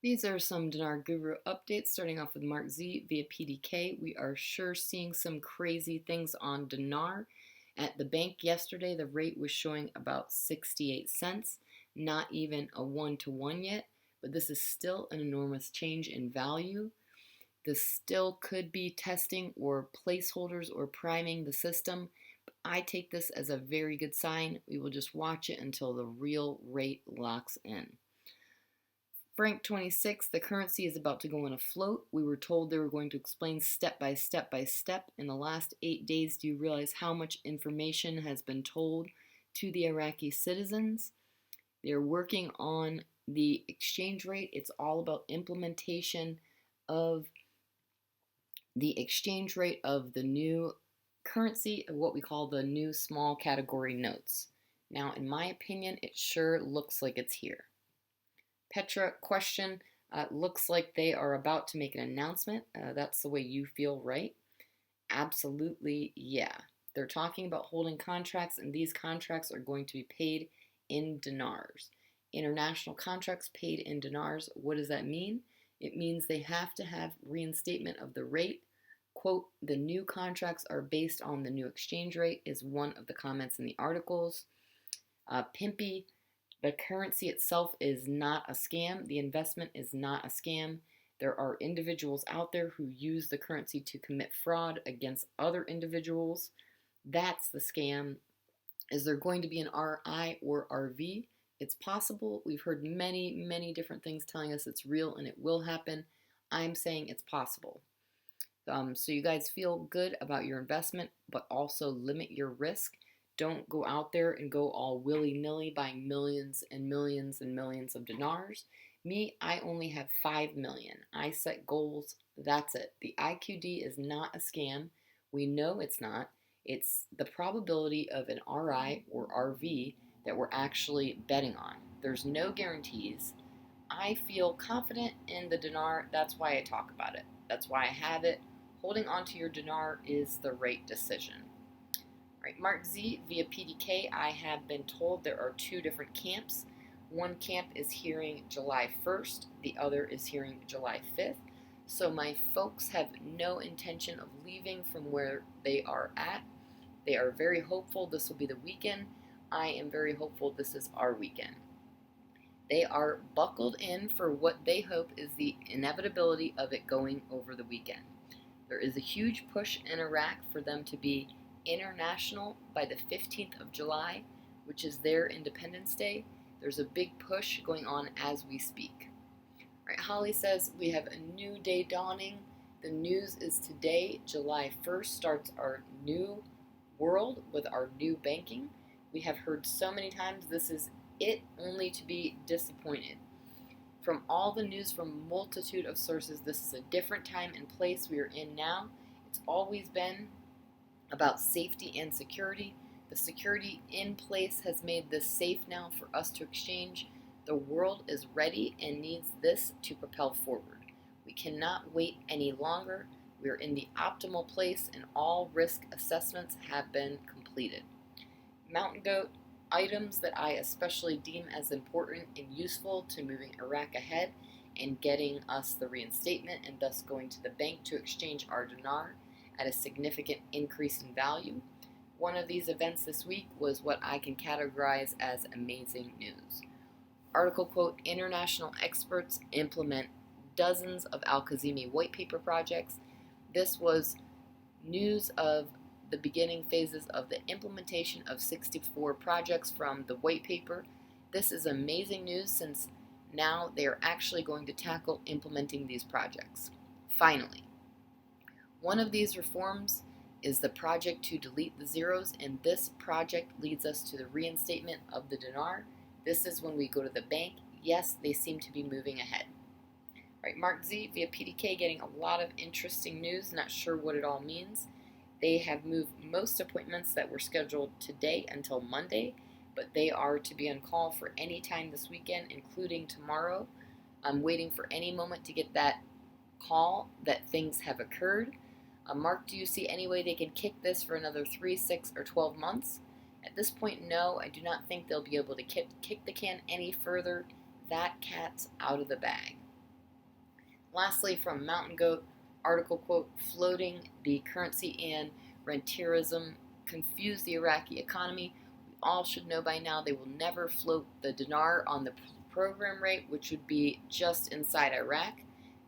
These are some Dinar Guru updates, starting off with Mark Z via PDK. We are sure seeing some crazy things on Dinar. At the bank yesterday, the rate was showing about 68 cents, not even a one-to-one yet, but this is still an enormous change in value. This still could be testing or placeholders or priming the system. I take this as a very good sign. We will just watch it until the real rate locks in. Frank 26, the currency is about to go on a float. We were told they were going to explain step by step by step. In the last 8 days, do you realize how much information has been told to the Iraqi citizens? They're working on the exchange rate. It's all about implementation of the exchange rate of the new currency, of what we call the new small category notes. Now, in my opinion, it sure looks like it's here. Petra question, looks like they are about to make an announcement. That's the way you feel, right? Absolutely, yeah. They're talking about holding contracts, and these contracts are going to be paid in dinars. International contracts paid in dinars, what does that mean? It means they have to have reinstatement of the rate. Quote, the new contracts are based on the new exchange rate, is one of the comments in the articles. Pimpy, the currency itself is not a scam. The investment is not a scam. There are individuals out there who use the currency to commit fraud against other individuals. That's the scam. Is there going to be an RI or RV? It's possible. We've heard many, many different things telling us it's real and it will happen. I'm saying it's possible. So you guys feel good about your investment, but also limit your risk. Don't go out there and go all willy-nilly buying millions and millions and millions of dinars. Me, I only have 5 million. I set goals. That's it. The IQD is not a scam. We know it's not. It's the probability of an RI or RV that we're actually betting on. There's no guarantees. I feel confident in the dinar. That's why I talk about it. That's why I have it. Holding onto your dinar is the right decision. Right, Mark Z via PDK, I have been told there are two different camps. One camp is hearing July 1st, the other is hearing July 5th. So my folks have no intention of leaving from where they are at. They are very hopeful this will be the weekend. I am very hopeful this is our weekend. They are buckled in for what they hope is the inevitability of it going over the weekend. There is a huge push in Iraq for them to be international by the 15th of July, which is their Independence Day. There's a big push going on as we speak. Right, Holly says, we have a new day dawning. The news is today, July 1st, starts our new world with our new banking. We have heard so many times this is it, only to be disappointed. From all the news from a multitude of sources, this is a different time and place we are in now. It's always been about safety and security. The security in place has made this safe now for us to exchange. The world is ready and needs this to propel forward. We cannot wait any longer. We are in the optimal place and all risk assessments have been completed. Mountain Goat, items that I especially deem as important and useful to moving Iraq ahead and getting us the reinstatement and thus going to the bank to exchange our dinar at a significant increase in value. One of these events this week was what I can categorize as amazing news. Article quote, international experts implement dozens of Al-Kazimi white paper projects. This was news of the beginning phases of the implementation of 64 projects from the white paper. This is amazing news since now they are actually going to tackle implementing these projects. Finally, one of these reforms is the project to delete the zeros, and this project leads us to the reinstatement of the dinar. This is when we go to the bank. Yes, they seem to be moving ahead. Right, Mark Z via PDK getting a lot of interesting news, not sure what it all means. They have moved most appointments that were scheduled today until Monday, but they are to be on call for any time this weekend, including tomorrow. I'm waiting for any moment to get that call that things have occurred. Mark, do you see any way they can kick this for another 3, 6, or 12 months? At this point, no, I do not think they'll be able to kick the can any further. That cat's out of the bag. Lastly, from Mountain Goat, article quote, floating the currency and rentierism confuse the Iraqi economy. We all should know by now they will never float the dinar on the program rate, which would be just inside Iraq.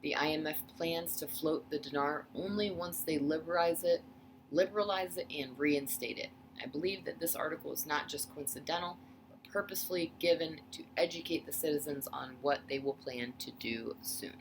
The IMF plans to float the dinar only once they liberalize it and reinstate it. I believe that this article is not just coincidental, but purposefully given to educate the citizens on what they will plan to do soon.